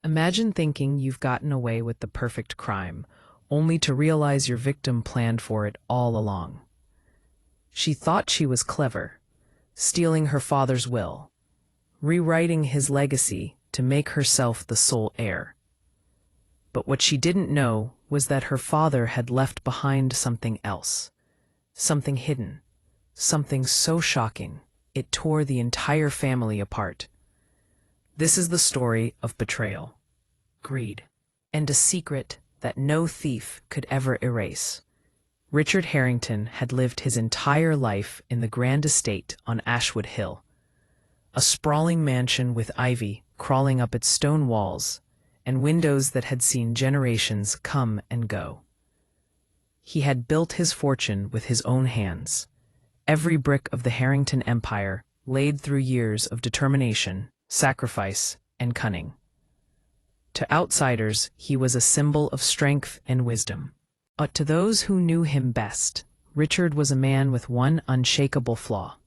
Imagine thinking you've gotten away with the perfect crime, only to realize your victim planned for it all along. She thought she was clever, stealing her father's will, rewriting his legacy to make herself the sole heir. But what she didn't know was that her father had left behind something else, something hidden, something so shocking it tore the entire family apart. This is the story of betrayal, greed, and a secret that no thief could ever erase. Richard Harrington had lived his entire life in the grand estate on Ashwood Hill, a sprawling mansion with ivy crawling up its stone walls and windows that had seen generations come and go. He had built his fortune with his own hands, every brick of the Harrington empire laid through years of determination, sacrifice, and cunning. To outsiders, he was a symbol of strength and wisdom. But to those who knew him best, Richard was a man with one unshakable flaw.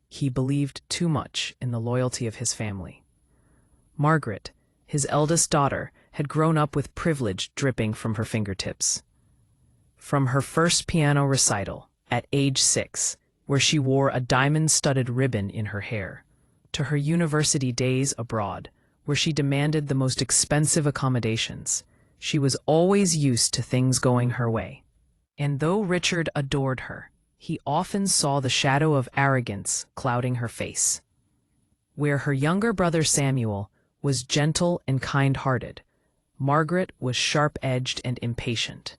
He believed too much in the loyalty of his family. Margaret, his eldest daughter, had grown up with privilege dripping from her fingertips. From her first piano recital, at age 6, where she wore a diamond-studded ribbon in her hair, to her university days abroad, where she demanded the most expensive accommodations, she was always used to things going her way. And though Richard adored her, he often saw the shadow of arrogance clouding her face. Where her younger brother Samuel was gentle and kind-hearted, Margaret was sharp-edged and impatient.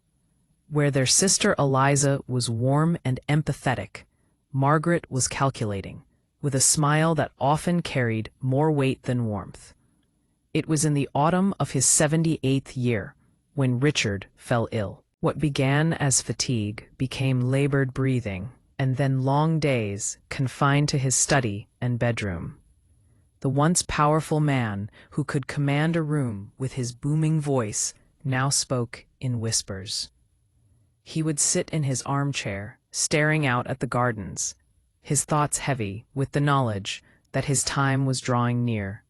Where their sister Eliza was warm and empathetic, Margaret was calculating, with a smile that often carried more weight than warmth. It was in the autumn of his 78th year when Richard fell ill. What began as fatigue became labored breathing, and then long days confined to his study and bedroom. The once powerful man who could command a room with his booming voice now spoke in whispers. He would sit in his armchair, staring out at the gardens, his thoughts heavy with the knowledge that his time was drawing near.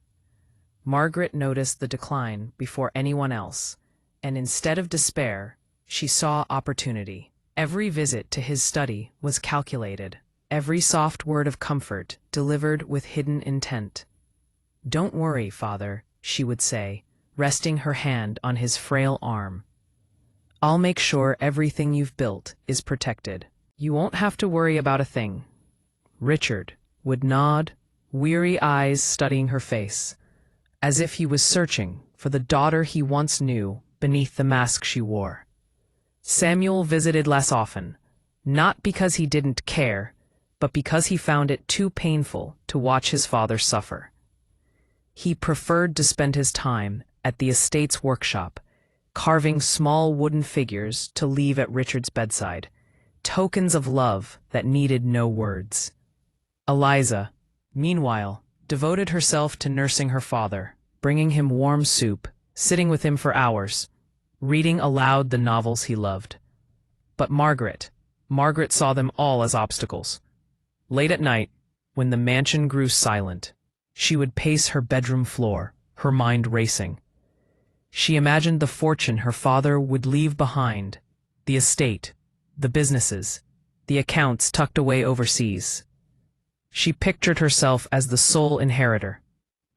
Margaret noticed the decline before anyone else, and instead of despair, she saw opportunity. Every visit to his study was calculated, every soft word of comfort delivered with hidden intent. "Don't worry, Father," she would say, resting her hand on his frail arm. "I'll make sure everything you've built is protected. You won't have to worry about a thing." Richard would nod, weary eyes studying her face, as if he was searching for the daughter he once knew beneath the mask she wore. Samuel visited less often, not because he didn't care, but because he found it too painful to watch his father suffer. He preferred to spend his time at the estate's workshop, carving small wooden figures to leave at Richard's bedside, tokens of love that needed no words. Eliza, meanwhile, devoted herself to nursing her father, bringing him warm soup, sitting with him for hours, reading aloud the novels he loved. But Margaret saw them all as obstacles. Late at night, when the mansion grew silent, she would pace her bedroom floor, her mind racing. She imagined the fortune her father would leave behind, the estate, the businesses, the accounts tucked away overseas. She pictured herself as the sole inheritor,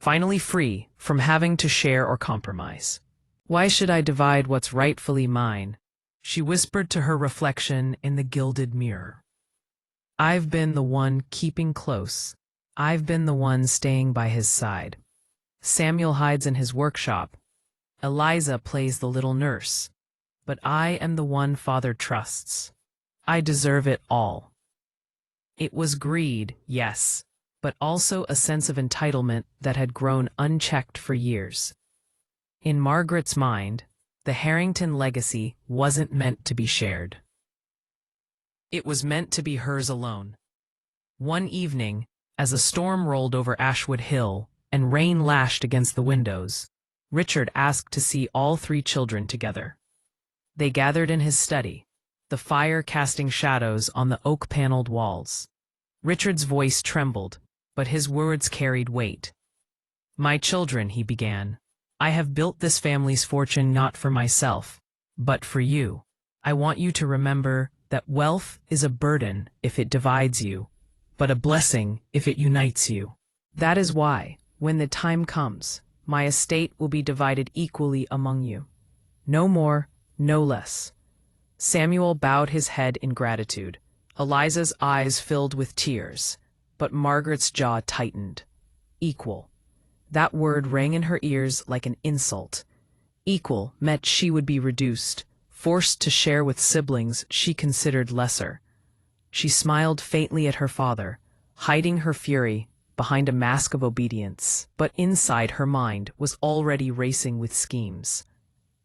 finally free from having to share or compromise. "Why should I divide what's rightfully mine?" she whispered to her reflection in the gilded mirror. "I've been the one keeping close. I've been the one staying by his side. Samuel hides in his workshop. Eliza plays the little nurse. But I am the one Father trusts. I deserve it all." It was greed, yes, but also a sense of entitlement that had grown unchecked for years. In Margaret's mind, the Harrington legacy wasn't meant to be shared. It was meant to be hers alone. One evening, as a storm rolled over Ashwood Hill and rain lashed against the windows, Richard asked to see all 3 children together. They gathered in his study, the fire casting shadows on the oak-paneled walls. Richard's voice trembled, but his words carried weight. "My children," he began, I have built this family's fortune not for myself, but for you. I want you to remember that wealth is a burden if it divides you, but a blessing if it unites you. That is why, when the time comes, my estate will be divided equally among you. No more, no less. Samuel bowed his head in gratitude. Eliza's eyes filled with tears, but Margaret's jaw tightened. Equal. That word rang in her ears like an insult. Equal meant she would be reduced, forced to share with siblings she considered lesser. She smiled faintly at her father, hiding her fury behind a mask of obedience, but inside her mind was already racing with schemes.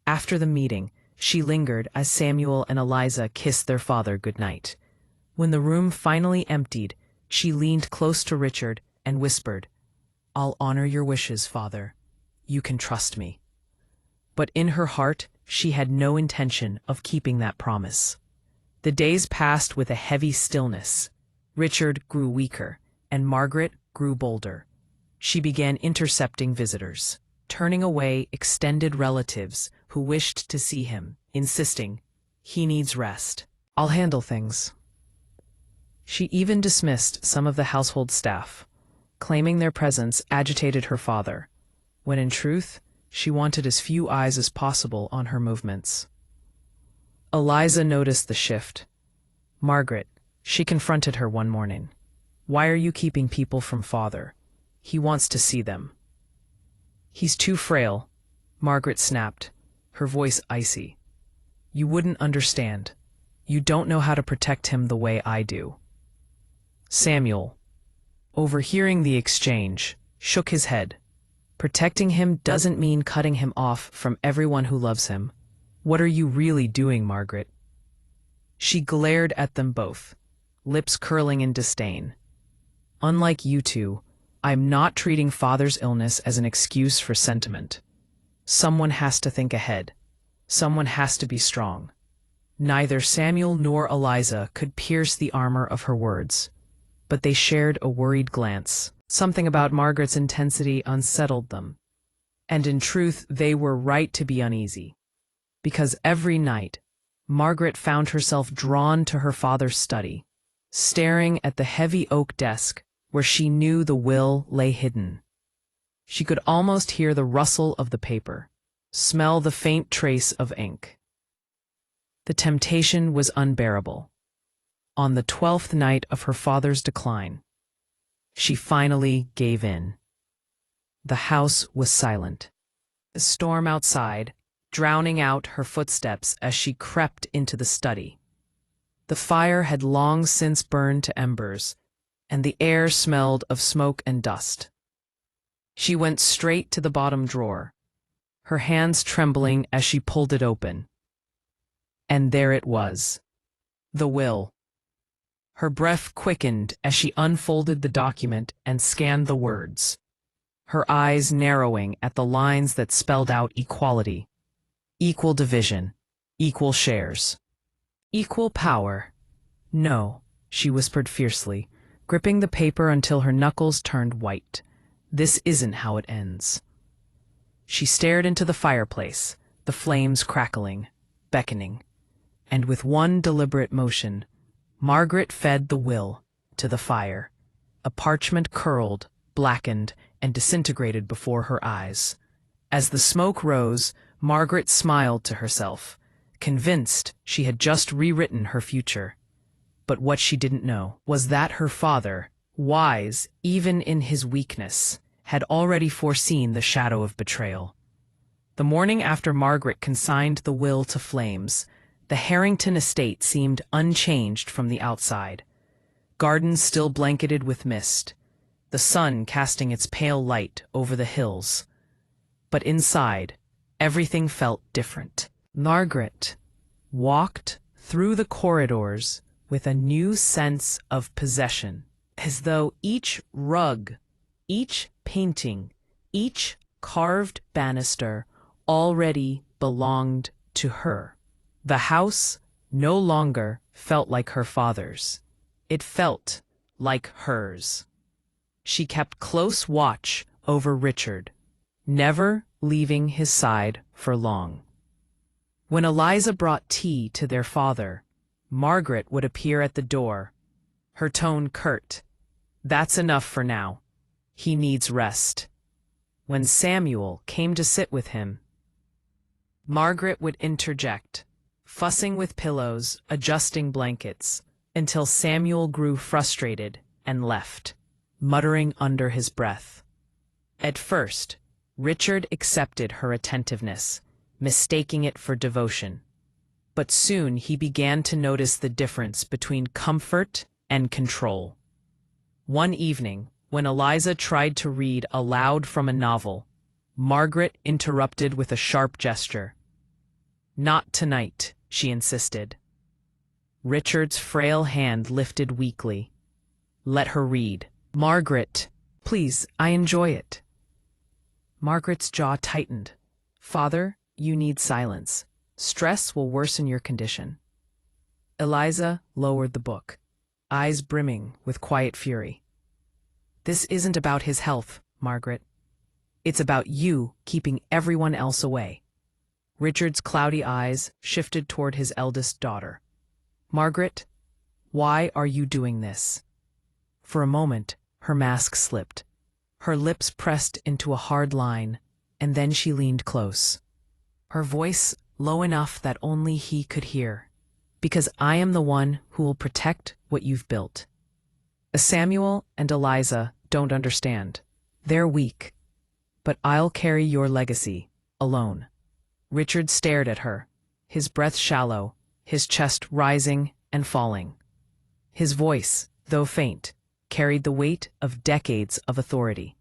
After the meeting, she lingered as Samuel and Eliza kissed their father goodnight. When the room finally emptied, she leaned close to Richard and whispered, "I'll honor your wishes, Father. You can trust me." But in her heart, she had no intention of keeping that promise. The days passed with a heavy stillness. Richard grew weaker, and Margaret grew bolder. She began intercepting visitors, turning away extended relatives who wished to see him, insisting, "He needs rest. I'll handle things." She even dismissed some of the household staff, claiming their presence agitated her father, when in truth, she wanted as few eyes as possible on her movements. Eliza noticed the shift. "Margaret," she confronted her one morning. "Why are you keeping people from Father? He wants to see them." "He's too frail," Margaret snapped, her voice icy. "You wouldn't understand. You don't know how to protect him the way I do." Samuel, overhearing the exchange, shook his head. "Protecting him doesn't mean cutting him off from everyone who loves him. What are you really doing, Margaret?" She glared at them both, lips curling in disdain. "Unlike you two, I'm not treating Father's illness as an excuse for sentiment. Someone has to think ahead. Someone has to be strong." Neither Samuel nor Eliza could pierce the armor of her words, but they shared a worried glance. Something about Margaret's intensity unsettled them. And in truth, they were right to be uneasy. Because every night, Margaret found herself drawn to her father's study, staring at the heavy oak desk where she knew the will lay hidden. She could almost hear the rustle of the paper, smell the faint trace of ink. The temptation was unbearable. On the 12th night of her father's decline, she finally gave in. The house was silent. The storm outside, drowning out her footsteps as she crept into the study. The fire had long since burned to embers, and the air smelled of smoke and dust. She went straight to the bottom drawer, her hands trembling as she pulled it open. And there it was, the will. Her breath quickened as she unfolded the document and scanned the words, her eyes narrowing at the lines that spelled out equality, equal division, equal shares, equal power. "No," she whispered fiercely, gripping the paper until her knuckles turned white. "This isn't how it ends." She stared into the fireplace, the flames crackling, beckoning, and with one deliberate motion, Margaret fed the will to the fire. A parchment curled, blackened, and disintegrated before her eyes. As the smoke rose, Margaret smiled to herself, convinced she had just rewritten her future. But what she didn't know was that her father, wise even in his weakness, had already foreseen the shadow of betrayal. The morning after Margaret consigned the will to flames, the Harrington estate seemed unchanged from the outside. Gardens still blanketed with mist, the sun casting its pale light over the hills. But inside, everything felt different. Margaret walked through the corridors with a new sense of possession, as though each rug, each painting, each carved banister already belonged to her. The house no longer felt like her father's. It felt like hers. She kept close watch over Richard, never leaving his side for long. When Eliza brought tea to their father, Margaret would appear at the door, her tone curt. "That's enough for now. He needs rest." When Samuel came to sit with him, Margaret would interject, fussing with pillows, adjusting blankets, until Samuel grew frustrated and left, muttering under his breath. At first, Richard accepted her attentiveness, mistaking it for devotion. But soon he began to notice the difference between comfort and control. One evening, when Eliza tried to read aloud from a novel, Margaret interrupted with a sharp gesture. "Not tonight," she insisted. Richard's frail hand lifted weakly. "Let her read." "Margaret, please, I enjoy it." Margaret's jaw tightened. "Father, you need silence. Stress will worsen your condition." Eliza lowered the book, eyes brimming with quiet fury. "This isn't about his health, Margaret. It's about you keeping everyone else away." Richard's cloudy eyes shifted toward his eldest daughter. "Margaret, why are you doing this?" For a moment, her mask slipped. Her lips pressed into a hard line, and then she leaned close. Her voice low enough that only he could hear. "Because I am the one who will protect what you've built. Samuel and Eliza don't understand. They're weak. But I'll carry your legacy, alone." Richard stared at her, his breath shallow, his chest rising and falling. His voice, though faint, carried the weight of decades of authority.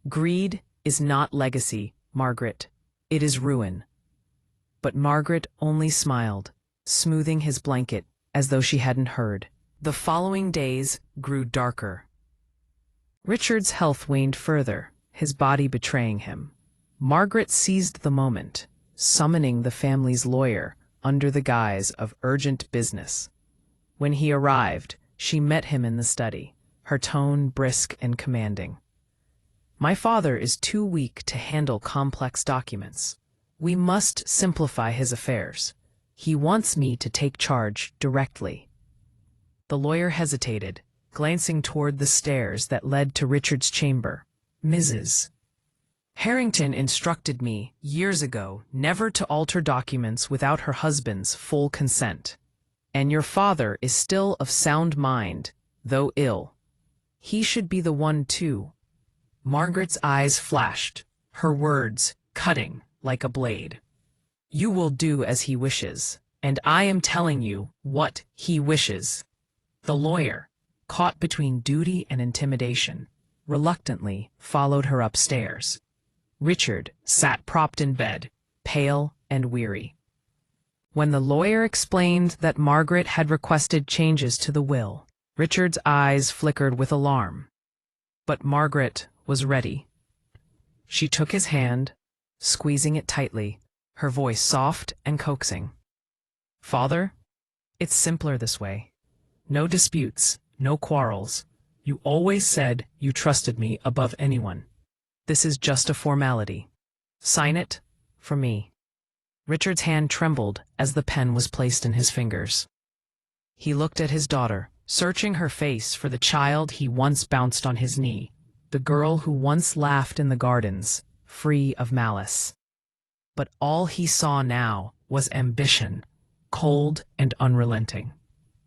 "Greed is not legacy, Margaret. It is ruin." But Margaret only smiled, smoothing his blanket as though she hadn't heard. The following days grew darker. Richard's health waned further, his body betraying him. Margaret seized the moment, summoning the family's lawyer under the guise of urgent business. When he arrived, she met him in the study, her tone brisk and commanding. "My father is too weak to handle complex documents. We must simplify his affairs. He wants me to take charge directly." The lawyer hesitated, glancing toward the stairs that led to Richard's chamber. "Mrs. Harrington instructed me years ago never to alter documents without her husband's full consent. And your father is still of sound mind, though ill. He should be the one too." Margaret's eyes flashed, her words cutting like a blade. "You will do as he wishes, and I am telling you what he wishes." The lawyer, caught between duty and intimidation, reluctantly followed her upstairs. Richard sat propped in bed, pale and weary. When the lawyer explained that Margaret had requested changes to the will, Richard's eyes flickered with alarm. But Margaret was ready. She took his hand, squeezing it tightly, her voice soft and coaxing. "Father, it's simpler this way. No disputes, no quarrels. You always said you trusted me above anyone. This is just a formality. Sign it for me." Richard's hand trembled as the pen was placed in his fingers. He looked at his daughter, searching her face for the child he once bounced on his knee, the girl who once laughed in the gardens, free of malice. But all he saw now was ambition, cold and unrelenting.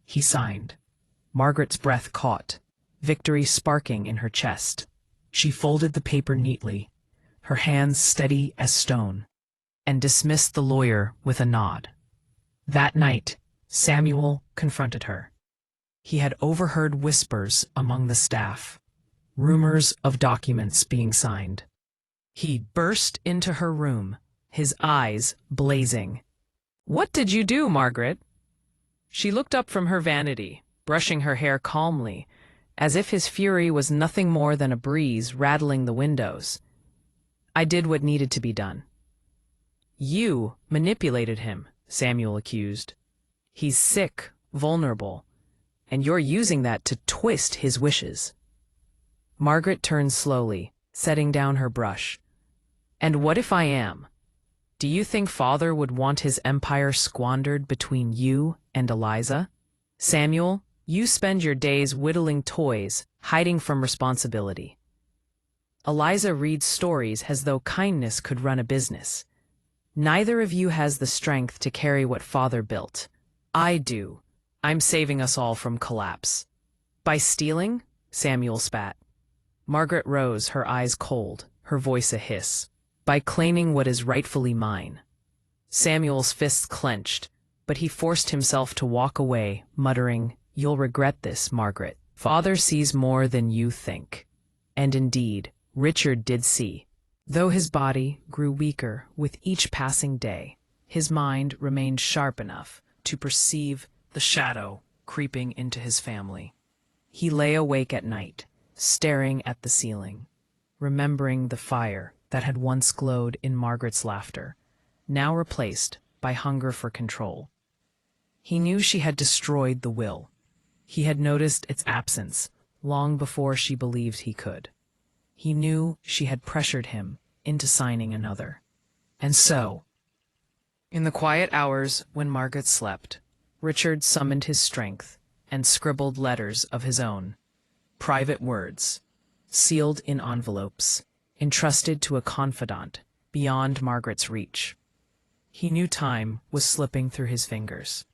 He signed. Margaret's breath caught, victory sparking in her chest. She folded the paper neatly, her hands steady as stone, and dismissed the lawyer with a nod. That night, Samuel confronted her. He had overheard whispers among the staff, rumors of documents being signed. He burst into her room, his eyes blazing. "What did you do, Margaret?" She looked up from her vanity, brushing her hair calmly, as if his fury was nothing more than a breeze rattling the windows. "I did what needed to be done." "You manipulated him," Samuel accused. "He's sick, vulnerable, and you're using that to twist his wishes." Margaret turned slowly, setting down her brush. And what if I am? Do you think father would want his empire squandered between you and Eliza? Samuel, you spend your days whittling toys, hiding from responsibility. Eliza reads stories as though kindness could run a business. Neither of you has the strength to carry what father built. I do. I'm saving us all from collapse. By stealing? Samuel spat. Margaret rose, her eyes cold, her voice a hiss. By claiming what is rightfully mine. Samuel's fists clenched, but he forced himself to walk away, muttering, "You'll regret this, Margaret. Father sees more than you think." And indeed, Richard did see. Though his body grew weaker with each passing day, his mind remained sharp enough to perceive the shadow creeping into his family. He lay awake at night, staring at the ceiling, remembering the fire that had once glowed in Margaret's laughter, now replaced by hunger for control. He knew she had destroyed the will. He had noticed its absence long before she believed he could. He knew she had pressured him into signing another. And so, in the quiet hours when Margaret slept, Richard summoned his strength and scribbled letters of his own, private words, sealed in envelopes, entrusted to a confidant beyond Margaret's reach. He knew time was slipping through his fingers,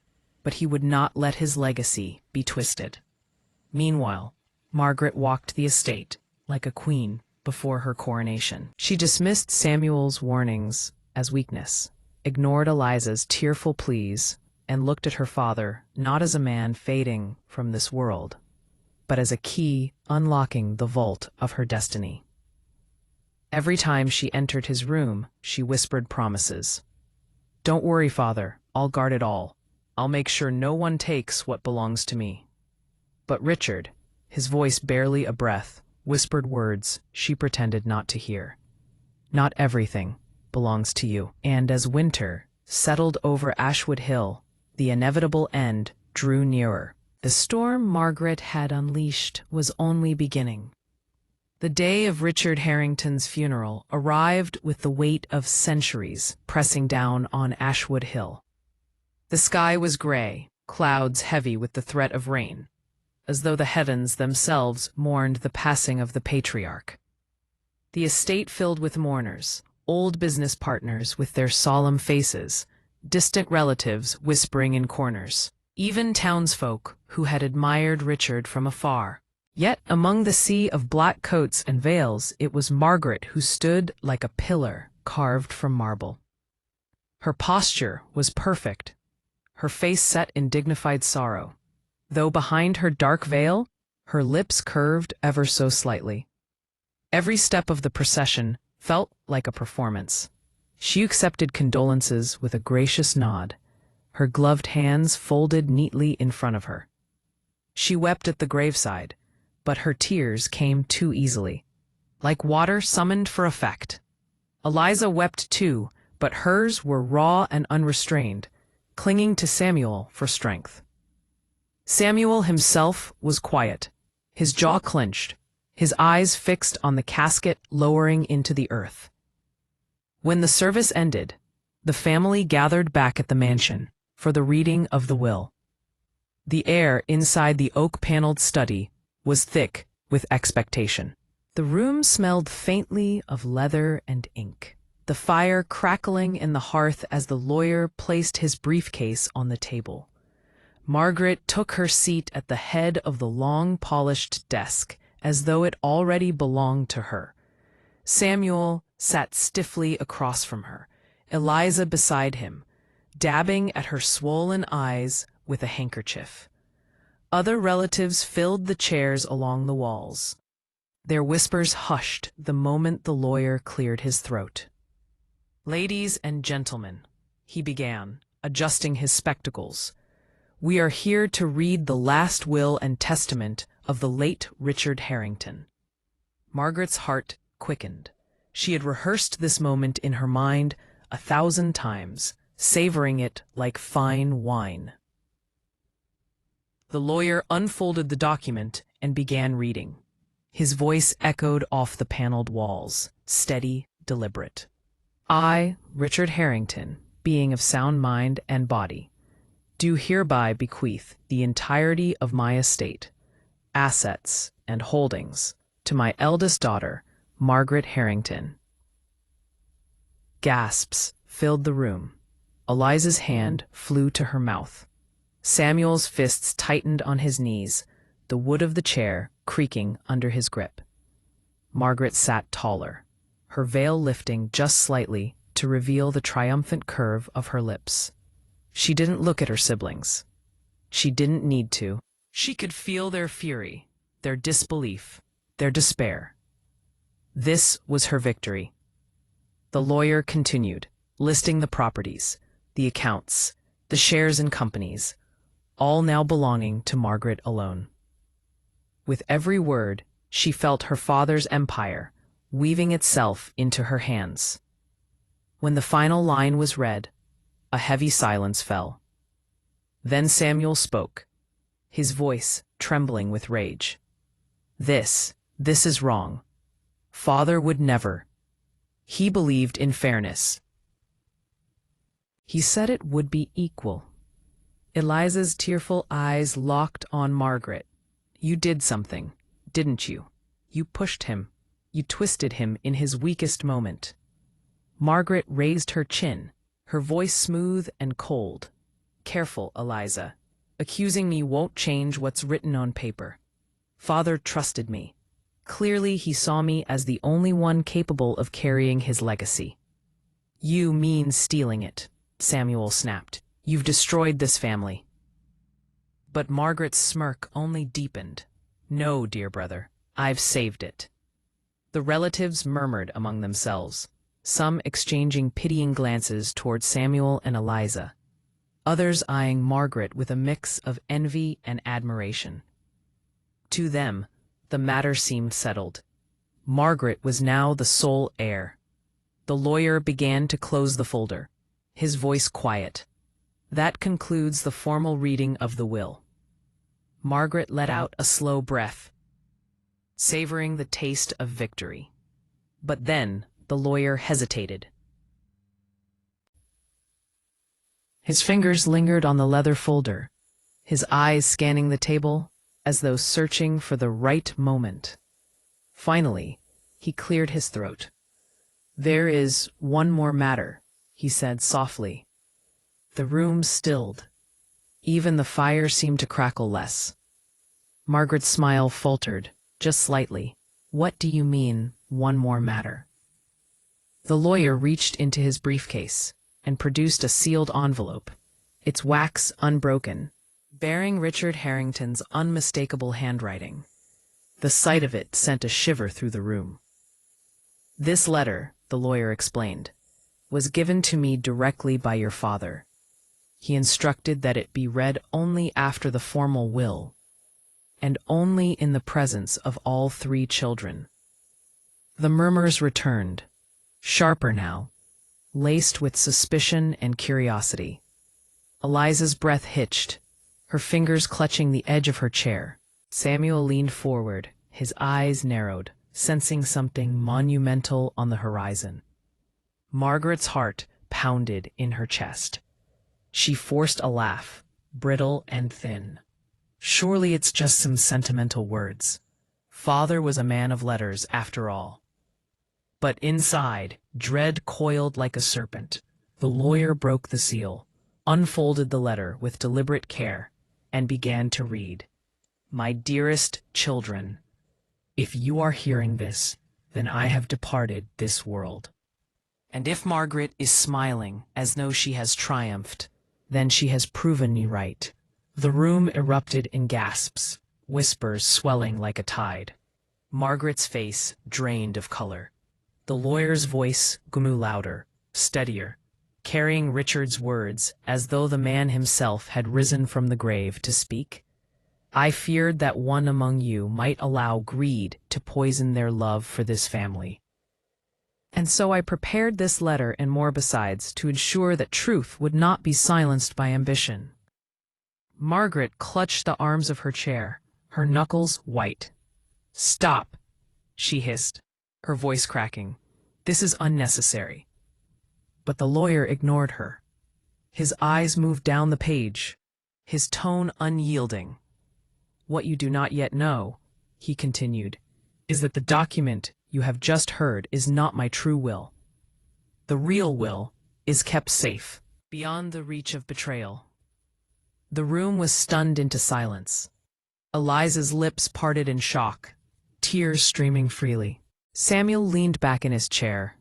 but he would not let his legacy be twisted. Meanwhile, Margaret walked the estate like a queen before her coronation. She dismissed Samuel's warnings as weakness, ignored Eliza's tearful pleas, and looked at her father not as a man fading from this world, but as a key unlocking the vault of her destiny. Every time she entered his room, she whispered promises. "Don't worry, father, I'll guard it all. I'll make sure no one takes what belongs to me." But Richard, his voice barely a breath, whispered words she pretended not to hear. "Not everything belongs to you." And as winter settled over Ashwood Hill, the inevitable end drew nearer. The storm Margaret had unleashed was only beginning. The day of Richard Harrington's funeral arrived with the weight of centuries pressing down on Ashwood Hill. The sky was gray, clouds heavy with the threat of rain, as though the heavens themselves mourned the passing of the patriarch. The estate filled with mourners, old business partners with their solemn faces, distant relatives whispering in corners, even townsfolk who had admired Richard from afar. Yet among the sea of black coats and veils, it was Margaret who stood like a pillar carved from marble. Her posture was perfect, her face set in dignified sorrow, though behind her dark veil, her lips curved ever so slightly. Every step of the procession felt like a performance. She accepted condolences with a gracious nod, her gloved hands folded neatly in front of her. She wept at the graveside, but her tears came too easily, like water summoned for effect. Eliza wept too, but hers were raw and unrestrained, clinging to Samuel for strength. Samuel himself was quiet, his jaw clenched, his eyes fixed on the casket lowering into the earth. When the service ended, the family gathered back at the mansion for the reading of the will. The air inside the oak-paneled study was thick with expectation. The room smelled faintly of leather and ink, the fire crackling in the hearth as the lawyer placed his briefcase on the table. Margaret took her seat at the head of the long polished desk as though it already belonged to her. Samuel sat stiffly across from her, Eliza beside him, dabbing at her swollen eyes with a handkerchief. Other relatives filled the chairs along the walls. Their whispers hushed the moment the lawyer cleared his throat. "Ladies and gentlemen," he began, adjusting his spectacles, "we are here to read the last will and testament of the late Richard Harrington." Margaret's heart quickened. She had rehearsed this moment in her mind 1,000 times, savoring it like fine wine. The lawyer unfolded the document and began reading. His voice echoed off the paneled walls, steady, deliberate. I, Richard Harrington, being of sound mind and body, do hereby bequeath the entirety of my estate, assets, and holdings to my eldest daughter, Margaret Harrington. Gasps filled the room. Eliza's hand flew to her mouth. Samuel's fists tightened on his knees, the wood of the chair creaking under his grip. Margaret sat taller, her veil lifting just slightly to reveal the triumphant curve of her lips. She didn't look at her siblings. She didn't need to. She could feel their fury, their disbelief, their despair. This was her victory. The lawyer continued, listing the properties, the accounts, the shares in companies, all now belonging to Margaret alone. With every word, she felt her father's empire weaving itself into her hands. When the final line was read, a heavy silence fell. Then Samuel spoke, his voice trembling with rage. This is wrong. Father would never. He believed in fairness. He said it would be equal. Eliza's tearful eyes locked on Margaret. You did something, didn't you? You pushed him. You twisted him in his weakest moment. Margaret raised her chin, her voice smooth and cold. Careful, Eliza. Accusing me won't change what's written on paper. Father trusted me. Clearly, he saw me as the only one capable of carrying his legacy. You mean stealing it, Samuel snapped. You've destroyed this family. But Margaret's smirk only deepened. No, dear brother, I've saved it. The relatives murmured among themselves, some exchanging pitying glances toward Samuel and Eliza, others eyeing Margaret with a mix of envy and admiration. To them, the matter seemed settled. Margaret was now the sole heir. The lawyer began to close the folder, his voice quiet. That concludes the formal reading of the will. Margaret let out a slow breath, savoring the taste of victory. But then the lawyer hesitated. His fingers lingered on the leather folder, his eyes scanning the table as though searching for the right moment. Finally, he cleared his throat. There is one more matter, he said softly. The room stilled. Even the fire seemed to crackle less. Margaret's smile faltered, just slightly. What do you mean, one more matter? The lawyer reached into his briefcase and produced a sealed envelope, its wax unbroken, bearing Richard Harrington's unmistakable handwriting. The sight of it sent a shiver through the room. This letter, the lawyer explained, was given to me directly by your father. He instructed that it be read only after the formal will, and only in the presence of all three children. The murmurs returned, sharper now, laced with suspicion and curiosity. Eliza's breath hitched, her fingers clutching the edge of her chair. Samuel leaned forward, his eyes narrowed, sensing something monumental on the horizon. Margaret's heart pounded in her chest. She forced a laugh, brittle and thin. Surely it's just some sentimental words. Father was a man of letters, after all. But inside, dread coiled like a serpent. The lawyer broke the seal, unfolded the letter with deliberate care, and began to read. My dearest children, if you are hearing this, then I have departed this world. And if Margaret is smiling as though she has triumphed, then she has proven me right. The room erupted in gasps, whispers swelling like a tide. Margaret's face drained of color. The lawyer's voice grew louder, steadier, carrying Richard's words as though the man himself had risen from the grave to speak. I feared that one among you might allow greed to poison their love for this family. And so I prepared this letter and more besides to ensure that truth would not be silenced by ambition. Margaret clutched the arms of her chair, her knuckles white. Stop, she hissed, her voice cracking. This is unnecessary. But the lawyer ignored her. His eyes moved down the page, his tone unyielding. "What you do not yet know," he continued, "is that the document you have just heard is not my true will. The real will is kept safe, beyond the reach of betrayal." The room was stunned into silence. Eliza's lips parted in shock, tears streaming freely. Samuel leaned back in his chair,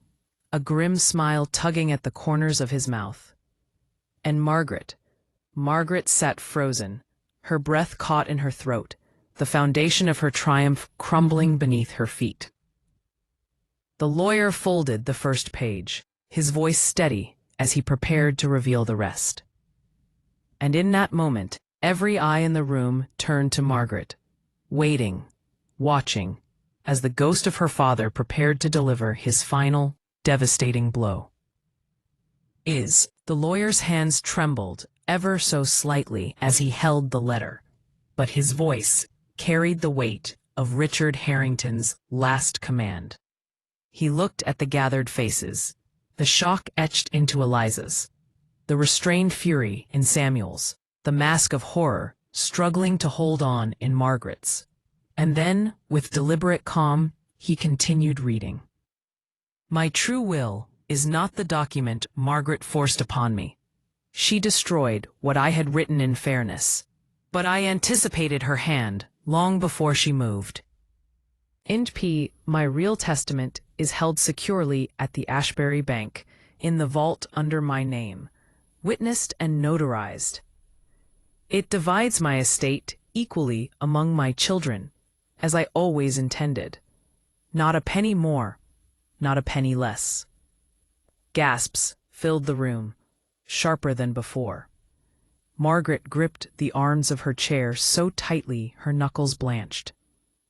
a grim smile tugging at the corners of his mouth. And Margaret sat frozen, her breath caught in her throat, the foundation of her triumph crumbling beneath her feet. The lawyer folded the first page, his voice steady as he prepared to reveal the rest. And in that moment, every eye in the room turned to Margaret, waiting, watching, as the ghost of her father prepared to deliver his final, devastating blow. The lawyer's hands trembled ever so slightly as he held the letter, but his voice carried the weight of Richard Harrington's last command. He looked at the gathered faces, the shock etched into Eliza's, the restrained fury in Samuel's, the mask of horror struggling to hold on in Margaret's. And then, with deliberate calm, he continued reading. "My true will is not the document Margaret forced upon me. She destroyed what I had written in fairness, but I anticipated her hand long before she moved. My real testament is held securely at the Ashbury Bank, in the vault under my name, witnessed and notarized. It divides my estate equally among my children, as I always intended. Not a penny more, not a penny less." Gasps filled the room, sharper than before. Margaret gripped the arms of her chair so tightly her knuckles blanched,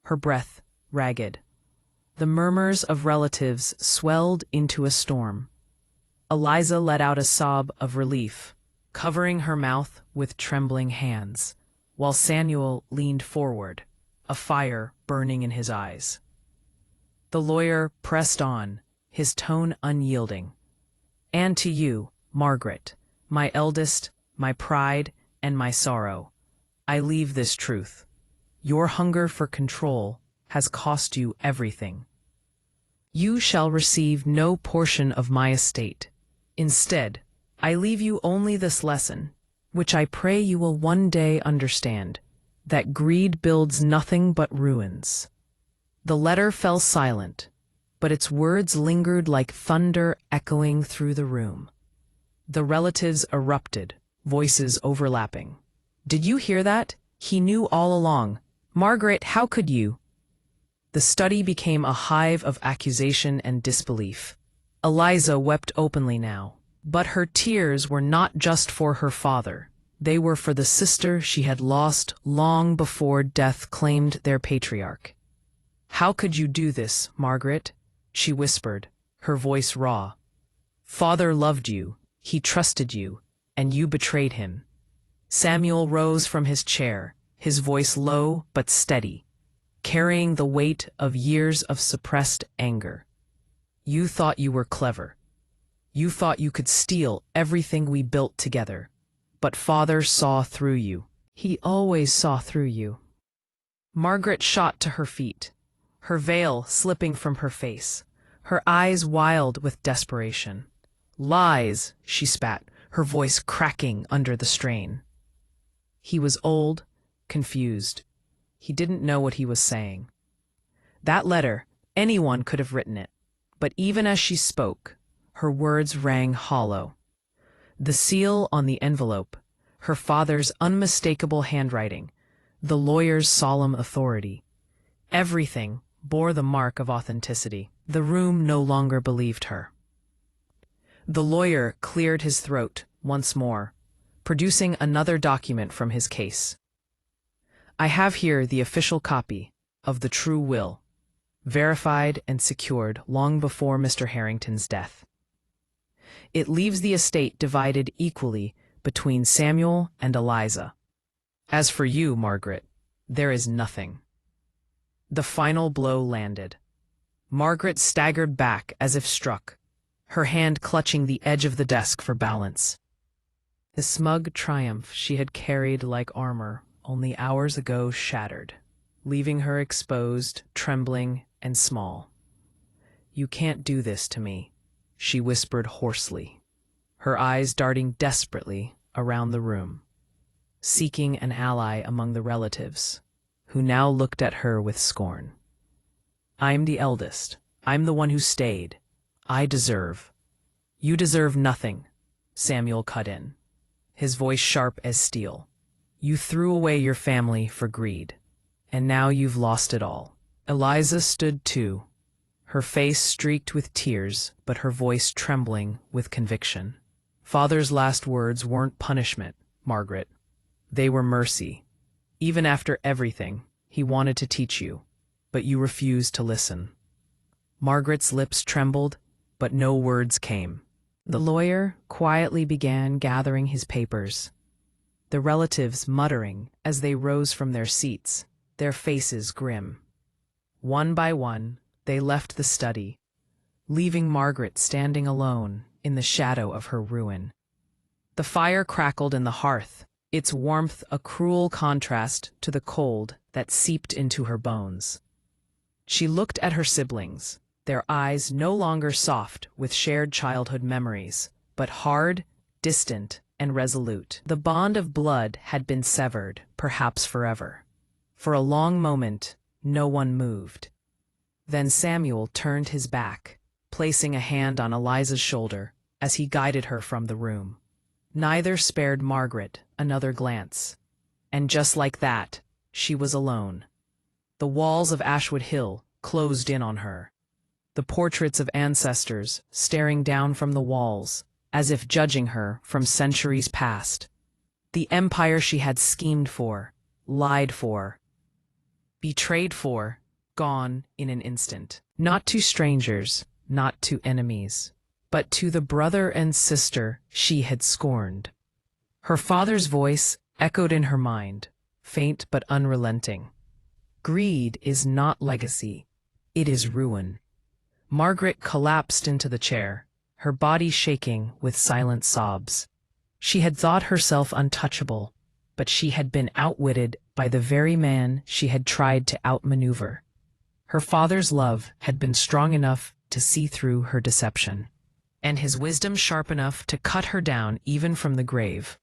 her breath ragged. The murmurs of relatives swelled into a storm. Eliza let out a sob of relief, covering her mouth with trembling hands, while Samuel leaned forward, a fire burning in his eyes. The lawyer pressed on, his tone unyielding. "And to you, Margaret, my eldest, my pride, and my sorrow, I leave this truth. Your hunger for control has cost you everything. You shall receive no portion of my estate. Instead, I leave you only this lesson, which I pray you will one day understand, that greed builds nothing but ruins." The letter fell silent, but its words lingered like thunder echoing through the room. The relatives erupted, voices overlapping. "Did you hear that? He knew all along. Margaret, how could you?" The study became a hive of accusation and disbelief. Eliza wept openly now, but her tears were not just for her father. They were for the sister she had lost long before death claimed their patriarch. "How could you do this, Margaret?" she whispered, her voice raw. "Father loved you, he trusted you, and you betrayed him." Samuel rose from his chair, his voice low but steady, carrying the weight of years of suppressed anger. "You thought you were clever. You thought you could steal everything we built together. But Father saw through you. He always saw through you." Margaret shot to her feet, her veil slipping from her face, her eyes wild with desperation. "Lies," she spat, her voice cracking under the strain. He was old, confused. He didn't know what he was saying. That letter, anyone could have written it, but even as she spoke, her words rang hollow. The seal on the envelope, her father's unmistakable handwriting, the lawyer's solemn authority. Everything bore the mark of authenticity. The room no longer believed her. The lawyer cleared his throat once more, producing another document from his case. "I have here the official copy of the true will, verified and secured long before Mr. Harrington's death. It leaves the estate divided equally between Samuel and Eliza. As for you, Margaret, there is nothing." The final blow landed. Margaret staggered back as if struck, her hand clutching the edge of the desk for balance. The smug triumph she had carried like armor only hours ago shattered, leaving her exposed, trembling, and small. "You can't do this to me," she whispered hoarsely, her eyes darting desperately around the room, seeking an ally among the relatives, who now looked at her with scorn. "I'm the eldest. I'm the one who stayed. I deserve." "You deserve nothing," Samuel cut in, his voice sharp as steel. "You threw away your family for greed, and now you've lost it all." Eliza stood too, her face streaked with tears, but her voice trembling with conviction. "Father's last words weren't punishment, Margaret. They were mercy. Even after everything, he wanted to teach you, but you refused to listen." Margaret's lips trembled, but no words came. The lawyer quietly began gathering his papers, the relatives muttering as they rose from their seats, their faces grim. One by one, they left the study, leaving Margaret standing alone in the shadow of her ruin. The fire crackled in the hearth, its warmth a cruel contrast to the cold that seeped into her bones. She looked at her siblings, their eyes no longer soft with shared childhood memories, but hard, distant, and resolute. The bond of blood had been severed, perhaps forever. For a long moment, no one moved. Then Samuel turned his back, placing a hand on Eliza's shoulder as he guided her from the room. Neither spared Margaret another glance. And just like that, she was alone. The walls of Ashwood Hill closed in on her, the portraits of ancestors staring down from the walls, as if judging her from centuries past. The empire she had schemed for, lied for, betrayed for, gone in an instant. Not to strangers, not to enemies, but to the brother and sister she had scorned. Her father's voice echoed in her mind, faint but unrelenting. "Greed is not legacy, it is ruin." Margaret collapsed into the chair, her body shaking with silent sobs. She had thought herself untouchable, but she had been outwitted by the very man she had tried to outmaneuver. Her father's love had been strong enough to see through her deception, and his wisdom sharp enough to cut her down even from the grave.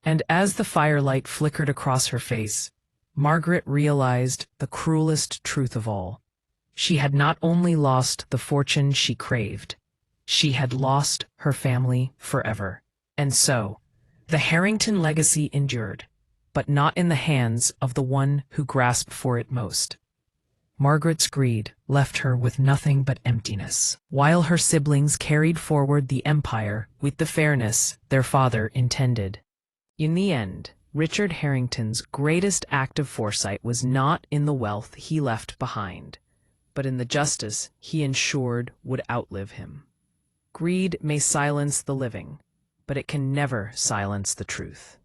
And as the firelight flickered across her face, Margaret realized the cruelest truth of all. She had not only lost the fortune she craved, she had lost her family forever. And so, the Harrington legacy endured, but not in the hands of the one who grasped for it most. Margaret's greed left her with nothing but emptiness, while her siblings carried forward the empire with the fairness their father intended. In the end, Richard Harrington's greatest act of foresight was not in the wealth he left behind, but in the justice he ensured would outlive him. Greed may silence the living, but it can never silence the truth.